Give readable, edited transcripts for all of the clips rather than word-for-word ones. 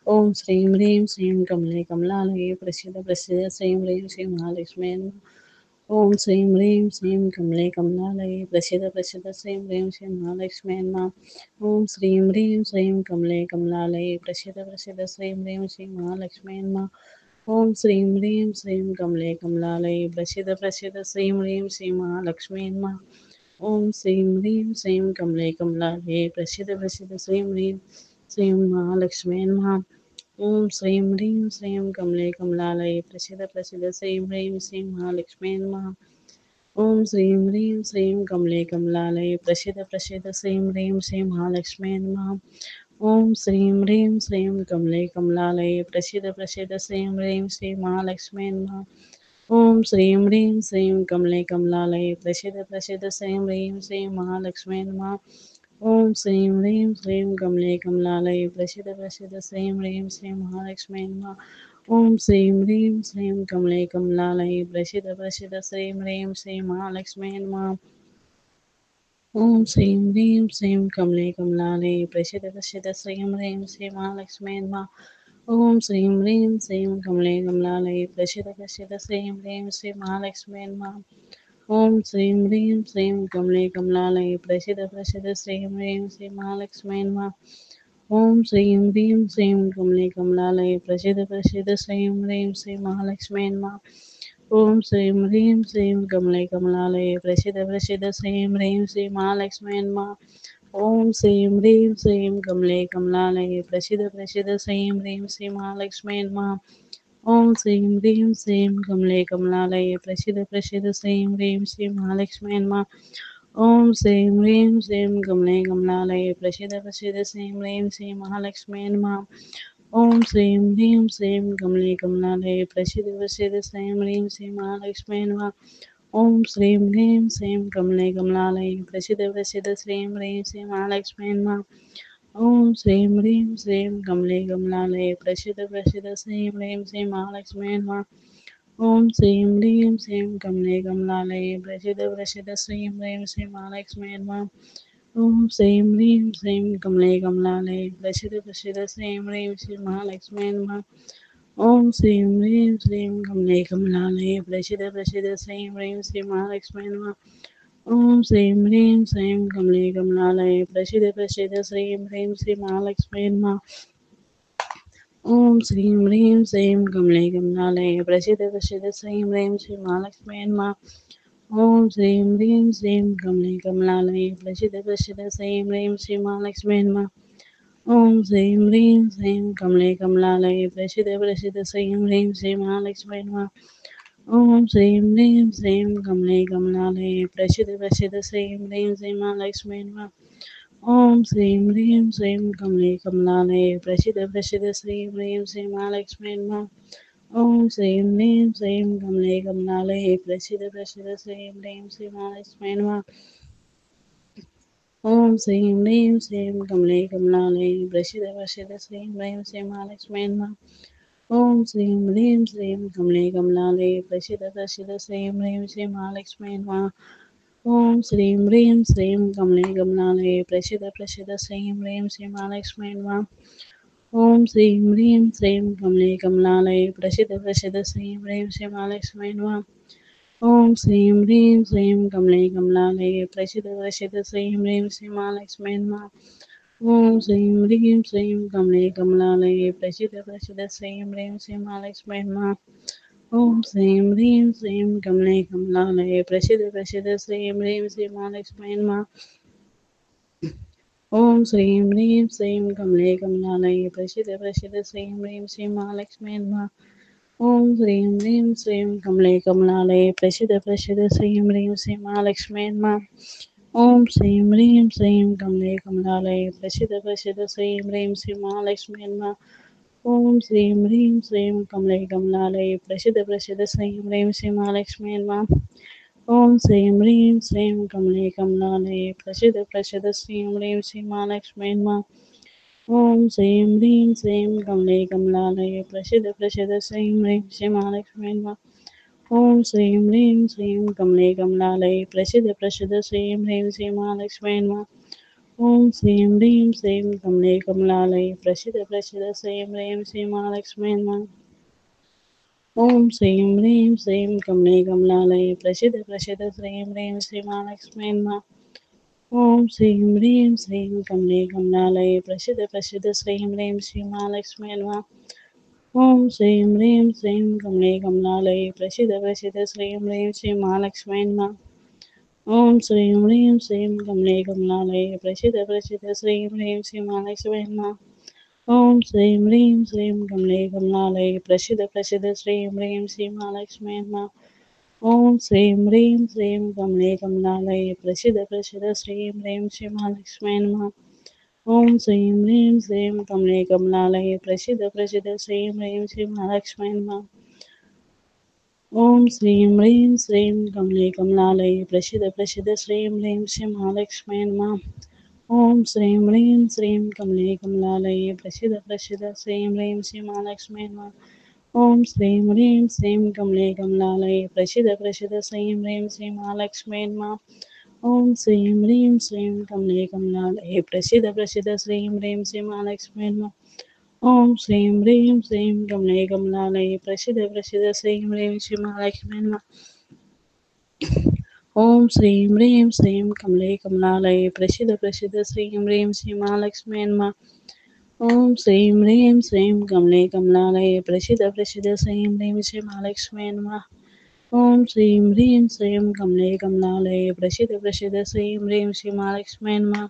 ओम श्रीं ह्रीं श्रीं कमले कमलालये प्रसीद प्रसीद श्रीं ह्रीं श्रीं महालक्ष्मी नमः। ओम श्रीं ह्रीं श्रीं कमले कमलालये प्रसीद प्रसीद श्रीं ह्रीं श्रीं महालक्ष्मी नमः। ओम श्रीं ह्रीं श्रीं कमले कमलालये प्रसीद प्रसीद श्रीं ह्रीं श्रीं महालक्ष्मी नमः। ओम श्रीं ह्रीं श्रीं कमले कमलालये प्रसीद प्रसीद श्रीं ह्रीं श्रीं महालक्ष्मी नमः। ओम श्रीं ह्रीं श्रीं कमले कमलालये प्रसीद प्रसीद श्रीं ह्रीं श्रीं महालक्ष्मी नमः। ओम श्रीं ह्रीं श्रीं कमले कमलालये प्रसीद प्रसीद श्रीं ह्रीं श्रीं महालक्ष्मी नमः। ओम श्रीं ह्रीं श्रीं कमले कमलालये प्रसीद प्रसीद श्रीं ह्रीं श्रीं महालक्ष्मी नमः। ओम श्रीं ह्रीं श्रीं कमले कमलालये प्रसीद प्रसीद श्रीं ह्रीं श्रीं महालक्ष्मी नमः। ओम श्रीं ह्रीं श्रीं कमले कमलालये प्रसीद प्रसीद श्रीं ह्रीं श्रीं महालक्ष्मी नमः। ओम श्रीं ह्रीं श्रीं कमले कमलालये प्रसीद प्रसीद श्रीं ह्रीं श्रीं महालक्ष्मी नमः। ओम श्रीं ह्रीं श्रीं कमले कमलालये प्रसीद प्रसीद श्रीं ह्रीं श्रीं महालक्ष्मी नमः। ओम श्रीं ह्रीं श्रीं कमले कमलालये प्रसीद प्रसीद श्रीं ह्रीं श्रीं महालक्ष्मी नमः। ओम श्रीं ह्रीं श्रीं कमले कमलालये प्रसीद प्रसीद श्रीं ह्रीं श्रीं महालक्ष्मी नमः। ओम श्रीं ह्रीं श्रीं कमले कमलालये प्रसीद प्रसीद श्रीं ह्रीं श्रीं महालक्ष्मी नमः। ओम श्रीं ह्रीं श्रीं कमले कमलालये प्रसीद प्रसीद श्रीं ह्रीं श्रीं महालक्ष्मी नमः। ओम श्रीं ह्रीं श्रीं कमले कमलालये प्रसीद प्रसीद श्रीं ह्रीं श्रीं महालक्ष्मी नमः। ओम श्रीं ह्रीं श्रीं कमले कमलालये प्रसीद प्रसीद श्रीं ह्रीं श्रीं महालक्ष्मी नमः। ओम श्रीं ह्रीं श्रीं कमले कमलालये प्रसीद प्रसीद श्रीं ह्रीं श्रीं महालक्ष्मी नमः। ओम श्रीं ह्रीं श्रीं कमले कमलालये प्रसीद प्रसीद श्रीं ह्रीं श्रीं महालक्ष्मी नमः। ओम श्रीं ह्रीं श्रीं कमले कमलालये प्रसीद प्रसीद श्रीं ह्रीं श्रीं महालक्ष्मी नमः। ओम श्रीं ह्रीं श्रीं कमले कमलालये प्रसीद प्रसीद श्रीं ह्रीं श्रीं महालक्ष्मी नमः। ओम श्रीं ह्रीं श्रीं कमले कमलालये प्रसीद प्रसीद श्रीं ह्रीं श्रीं महालक्ष्मी नमः। ओम श्रीं ह्रीं श्रीं कमले कमलालये प्रसीद प्रसीद श्रीं ह्रीं श्रीं महालक्ष्मी नमः। ओम श्रीं ह्रीं श्रीं कमले कमलालये प्रसीद प्रसीद श्रीं ह्रीं श्रीं महालक्ष्मी नमः। ओम श्रीं ह्रीं श्रीं कमले कमलालये प्रसीद प्रसीद श्रीं ह्रीं श्रीं महालक्ष्मी नमः। ओम श्रीं ह्रीं श्रीं कमले कमलालये प्रसीद प्रसीद श्रीं ह्रीं श्रीं महालक्ष्मी नमः। ओम श्रीं ह्रीं श्रीं कमले कमलालये प्रसीद प्रसीद श्रीं ह्रीं श्रीं महालक्ष्मी नमः। ओम श्रीं ह्रीं श्रीं कमले कमलालये प्रसीद प्रसीद श्रीं ह्रीं श्रीं महालक्ष्मी नमः। ओम श्रीं ह्रीं श्रीं कमले कमलालये प्रसीद प्रसीद श्रीं ह्रीं श्रीं महालक्ष्मी नमः। ओम श्रीं ह्रीं श्रीं कमले कमलालये प्रसीद प्रसीद श्रीं ह्रीं श्रीं महालक्ष्मी नमः। ओम श्रीं ह्रीं श्रीं कमले कमलालये प्रसीद प्रसीद श्रीं ह्रीं श्रीं महालक्ष्मी नमः। ओम श्रीं ह्रीं श्रीं कमले कमलालये प्रसीद प्रसीद श्रीं ह्रीं श्रीं महालक्ष्मी नमः। ओम श्रीं ह्रीं श्रीं कमले कमलालये प्रसीद प्रसीद श्रीं ह्रीं श्रीं महालक्ष्मी नमः। ओम श्रीं ह्रीं श्रीं कमले कमलालये प्रसीद प्रसीद श्रीं ह्रीं श्रीं महालक्ष्मी नमः। ओम श्रीं ह्रीं श्रीं कमले कमलालये प्रसीद प्रसीद श्रीं ह्रीं श्रीं महालक्ष्मी नमः। ओम श्रीं ह्रीं श्रीं कमले कमलालये प्रसीद प्रसीद श्रीं ह्रीं श्रीं महालक्ष्मी नमः। ओम श्रीं ह्रीं श्रीं कमले कमलालये प्रसीद प्रसीद श्रीं ह्रीं श्रीं महालक्ष्मी नमः। ओम श्रीं ह्रीं श्रीं कमले कमलालये प्रसीद प्रसीद श्रीं ह्रीं श्रीं महालक्ष्मी नमः। ओम श्रीं ह्रीं श्रीं कमले कमलालये प्रसीद प्रसीद श्रीं ह्रीं श्रीं महालक्ष्मी नमः। ओम श्रीं ह्रीं श्रीं कमले कमलालये प्रसीद प्रसीद श्रीं ह्रीं श्रीं महालक्ष्मी नमः। ओम श्रीं ह्रीं श्रीं कमले कमलालये प्रसीद प्रसीद श्रीं ह्रीं श्रीं महालक्ष्मी नमः। ओम श्रीं ह्रीं श्रीं कमले कमलालये प्रसीद प्रसीद श्रीं ह्रीं श्रीं महालक्ष्मी नमः। ओम श्रीं ह्रीं श्रीं कमले कमलालये प्रसीद प्रसीद श्रीं ह्रीं श्रीं महालक्ष्मी नमः। ओम श्रीं ह्रीं श्रीं कमले कमलालये प्रसीद प्रसीद श्रीं ह्रीं श्रीं महालक्ष्मी नमः। ओम श्रीं ह्रीं श्रीं कमले कमलालये प्रसीद प्रसीद श्रीं ह्रीं श्रीं महालक्ष्मी नमः। ओम श्रीं ह्रीं श्रीं कमले कमलालये प्रसीद प्रसीद श्रीं ह्रीं श्रीं महालक्ष्मी नमः। ॐ श्रीं ह्रीं श्रीं कमले कमलालये प्रसीद प्रसीद श्रीं ह्रीं श्रीं महालक्ष्मी नमः। ॐ श्रीं ह्रीं श्रीं कमले कमलालये प्रसीद प्रसीद श्रीं ह्रीं श्रीं महालक्ष्मी नमः। ॐ श्रीं ह्रीं श्रीं कमले कमलालये प्रसीद प्रसीद श्रीं ह्रीं श्रीं महालक्ष्मी नमः। ॐ श्रीं ह्रीं श्रीं कमले कमलालये प्रसीद प्रसीद श्रीं ह्रीं श्रीं महालक्ष्मी नमः। ॐ श्रीं ह्रीं श्रीं कमले कमलालये प्रसीद प्रसीद श्रीं ह्रीं श्रीं महालक्ष्मी नमः। ॐ श्रीं ह्रीं श्रीं कमले कमलालये प्रसीद प्रसीद श्रीं ह्रीं श्रीं महालक्ष्मी नमः। ॐ श्रीं ह्रीं श्रीं कमले कमलालये प्रसीद प्रसीद श्रीं ह्रीं श्रीं महालक्ष्मी नमः। ॐ श्रीं ह्रीं श्रीं कमले कमलालये प्रसीद प्रसीद श्रीं ह्रीं श्रीं महालक्ष्मी नमः। ॐ श्रीं ह्रीं श्रीं कमले कमलालये प्रसीद प्रसीद श्रीं ह्रीं श्रीं महालक्ष्मी नमः। ॐ श्रीं ह्रीं श्रीं कमले कमलालये प्रसीद प्रसीद श्रीं ह्रीं श्रीं महालक्ष्मी नमः। ॐ श्रीं ह्रीं श्रीं कमले कमलालये प्रसीद प्रसीद श्रीं ह्रीं श्रीं महालक्ष्मी नमः। ॐ श्रीं ह्रीं श्रीं कमले कमलालये प्रसीद प्रसीद श्रीं ह्रीं श्रीं महालक्ष्मी नमः। ॐ श्रीं ह्रीं श्रीं कमले कमलालये प्रसीद प्रसीद श्रीं ह्रीं श्रीं महालक्ष्मी नमः। ॐ श्रीं ह्रीं श्रीं कमले कमलालये प्रसीद प्रसीद श्रीं ह्रीं श्रीं महालक्ष्मी नमः। ॐ श्रीं ह्रीं श्रीं कमले कमलालये प्रसीद प्रसीद श्रीं ह्रीं श्रीं महालक्ष्मी नमः। ॐ श्रीं ह्रीं श्रीं कमले कमलालये प्रसीद प्रसीद श्रीं ह्रीं श्रीं महालक्ष्मी नमः।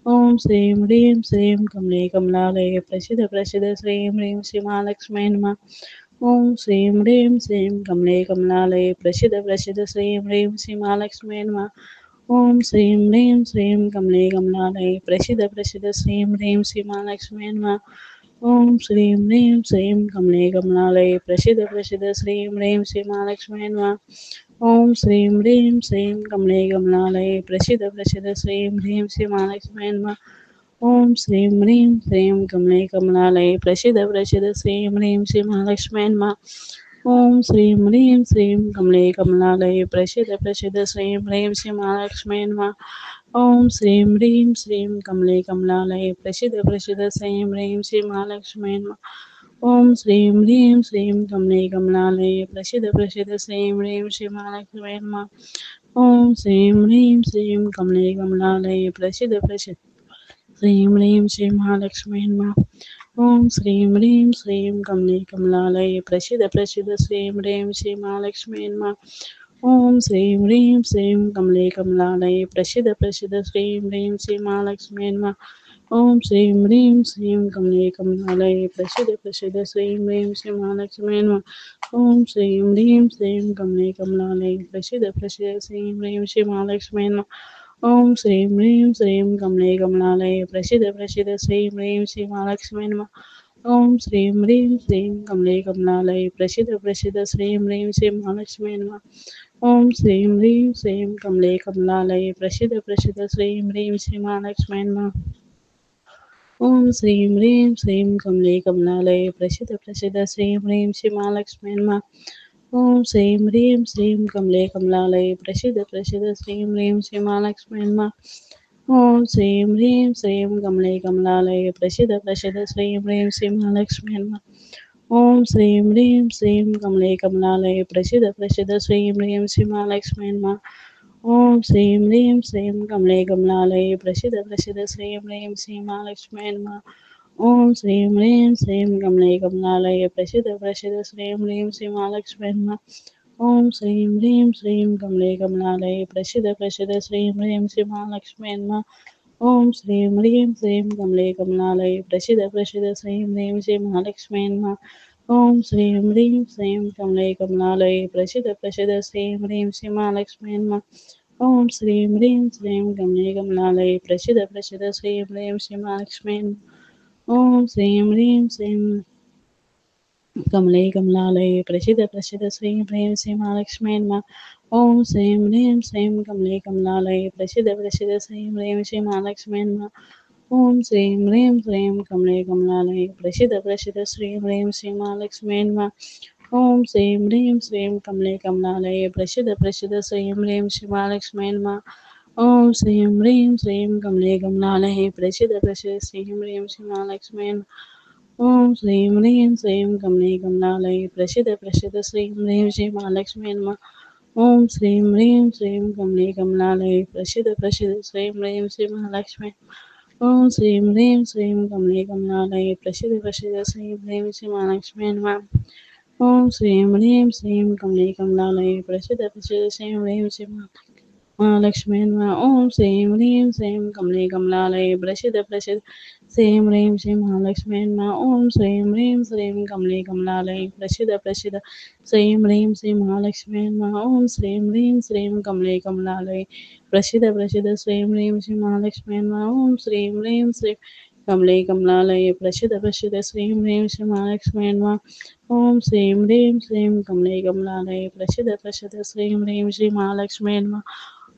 ॐ श्रीं ह्रीं श्रीं कमले कमलालये प्रसीद प्रसीद श्रीं ह्रीं श्रीं महालक्ष्मी नमः। ॐ श्रीं ह्रीं श्रीं कमले कमलालये प्रसीद प्रसीद श्रीं ह्रीं श्रीं महालक्ष्मी नमः। ॐ श्रीं ह्रीं श्रीं कमले कमलालये प्रसीद प्रसीद श्रीं ह्रीं श्रीं महालक्ष्मी नमः। ॐ श्रीं ह्रीं श्रीं कमले कमलालये प्रसीद प्रसीद श्रीं ह्रीं श्रीं महालक्ष्मी नमः। ॐ श्रीं ह्रीं श्रीं कमले कमलालये प्रसीद प्रसीद श्रीं ह्रीं श्रीं महालक्ष्मी नमः। ॐ श्रीं ह्रीं श्रीं कमले कमलालये प्रसीद प्रसीद श्रीं ह्रीं श्रीं महालक्ष्मी नमः। ॐ श्रीं ह्रीं श्रीं कमले कमलालये प्रसीद प्रसीद श्रीं ह्रीं श्रीं महालक्ष्मी नमः। ॐ श्रीं ह्रीं श्रीं कमले कमलालये प्रसीद प्रसीद श्रीं ह्रीं श्रीं महालक्ष्मी नमः। ॐ श्रीं ह्रीं श्रीं कमले कमलालये प्रसीद प्रसीद श्रीं ह्रीं श्रीं महालक्ष्मी नमः। ॐ श्रीं ह्रीं श्रीं कमले कमलालये प्रसीद प्रसीद श्रीं ह्रीं श्रीं महालक्ष्मी नमः। ॐ श्रीं ह्रीं श्रीं कमले कमलालये प्रसीद प्रसीद श्रीं ह्रीं श्रीं महालक्ष्मी नमः। ॐ श्रीं ह्रीं श्रीं कमले कमलालये प्रसीद प्रसीद श्रीं ह्रीं श्रीं महालक्ष्मी नमः। ॐ श्रीं ह्रीं श्रीं कमले कमलालये प्रसीद प्रसीद श्रीं ह्रीं श्रीं महालक्ष्मी नमः। ॐ श्रीं ह्रीं श्रीं कमले कमलालये प्रसीद प्रसीद श्रीं ह्रीं श्रीं महालक्ष्मी नमः। ॐ श्रीं ह्रीं श्रीं कमले कमलालये प्रसीद प्रसीद श्रीं ह्रीं श्रीं महालक्ष्मी नमः। ॐ श्रीं ह्रीं श्रीं कमले कमलालये प्रसीद प्रसीद श्रीं ह्रीं श्रीं महालक्ष्मी नमः। ॐ श्रीं ह्रीं श्रीं कमले कमलालये प्रसीद प्रसीद श्रीं ह्रीं श्रीं महालक्ष्मी नमः। ॐ श्रीं ह्रीं श्रीं कमले कमलालये प्रसीद प्रसीद श्रीं ह्रीं श्रीं महालक्ष्मी नमः। ॐ श्रीं ह्रीं श्रीं कमले कमलालये प्रसीद प्रसीद श्रीं ह्रीं श्रीं महालक्ष्मी नमः। ॐ श्रीं ह्रीं श्रीं कमले कमलालये प्रसीद प्रसीद श्रीं ह्रीं श्रीं महालक्ष्मी नमः। ॐ श्रीं ह्रीं श्रीं कमले कमलालये प्रसीद प्रसीद श्रीं ह्रीं श्रीं महालक्ष्मी नमः। ॐ श्रीं ह्रीं श्रीं कमले कमलालये प्रसीद प्रसीद श्रीं ह्रीं श्रीं महालक्ष्मी नमः। ॐ श्रीं ह्रीं श्रीं कमले कमलालये प्रसीद प्रसीद श्रीं ह्रीं श्रीं महालक्ष्मी नमः। ॐ श्रीं ह्रीं श्रीं कमले कमलालये प्रसीद प्रसीद श्रीं ह्रीं श्रीं महालक्ष्मी नमः। ॐ श्रीं ह्रीं श्रीं कमले कमलालये प्रसीद प्रसीद श्रीं ह्रीं श्रीं महालक्ष्मी नमः। ॐ श्रीं ह्रीं श्रीं कमले कमलालये प्रसीद प्रसीद श्रीं ह्रीं श्रीं महालक्ष्मी नमः। ॐ श्रीं ह्रीं श्रीं कमले कमलालये प्रसीद प्रसीद श्रीं ह्रीं श्रीं महालक्ष्मी नमः। ॐ श्रीं ह्रीं श्रीं कमले कमलालये प्रसीद प्रसीद श्रीं ह्रीं श्रीं महालक्ष्मी नमः। ॐ श्रीं ह्रीं श्रीं कमले कमलालये प्रसीद प्रसीद श्रीं ह्रीं श्रीं महालक्ष्मी नमः। ॐ श्रीं ह्रीं श्रीं कमले कमलालये प्रसीद प्रसीद श्रीं ह्रीं श्रीं महालक्ष्मी नमः। ॐ श्रीं ह्रीं श्रीं कमले कमलालये प्रसीद प्रसीद श्रीं ह्रीं श्रीं महालक्ष्मी नमः। ॐ श्रीं ह्रीं श्रीं कमले कमलालये प्रसीद प्रसीद श्रीं ह्रीं श्री महालक्ष्मी नमः। ॐ श्रीं ह्रीं श्रीं कमले कमलालये प्रसीद प्रसीद श्रीं ह्रीं श्री महालक्ष्मी नमः। ॐ श्रीं ह्रीं श्रीं कमले कमलालये प्रसीद प्रसीद श्रीं ह्रीं श्री महालक्ष्मी। ॐ श्रीं ह्रीं श्रीं कमले कमलालये प्रसीद प्रसीद श्रीं ह्रीं श्री महालक्ष्मी नमः। ॐ श्रीं ह्रीं श्रीं कमले कमलालये प्रसीद प्रसीद श्रीं ह्रीं श्री महालक्ष्मी नमः। ॐ श्रीं ह्रीं श्रीं कमले कमलालये प्रसीद प्रसीद श्रीं ह्रीं श्री महालक्ष्मी नमः। ॐ श्रीं ह्रीं श्रीं कमले कमलालये प्रसीद प्रसीद श्रीं ह्रीं श्री महालक्ष्मी नमः। ॐ श्रीं ह्रीं श्रीं कमले कमलालये प्रसीद प्रसीद श्रीं ह्रीं श्री महालक्ष्मी नमः। ॐ श्रीं ह्रीं श्रीं कमले कमलालये प्रसीद प्रसीद श्रीं ह्रीं श्री महालक्ष्मी नमः। ॐ श्रीं ह्रीं श्रीं कमले कमलालये प्रसीद प्रसीद श्रीं ह्रीं श्री महालक्ष्मी नमः।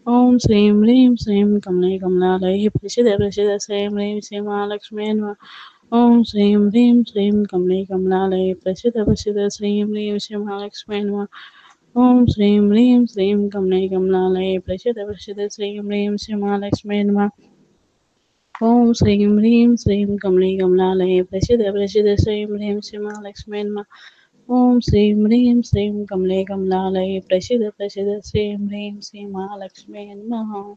ॐ श्रीं ह्रीं श्रीं कमले कमलालये प्रसीद प्रसीद श्रीं ह्रीं श्री महालक्ष्मी नमः। ॐ श्रीं ह्रीं श्रीं कमले कमलालये प्रसीद प्रसीद श्रीं ह्रीं श्री महालक्ष्मी नमः। ॐ श्रीं ह्रीं श्रीं कमले कमलालये प्रसीद प्रसीद श्रीं ह्रीं श्री महालक्ष्मी नमः। ॐ श्रीं ह्रीं श्रीं कमले कमलालये प्रसीद प्रसीद श्रीं ह्रीं श्री महालक्ष्मी नमः। ॐ श्रीं ह्रीं श्रीं कमले कमलालये प्रसीद प्रसीद श्रीं ह्रीं श्री महालक्ष्मी नमः।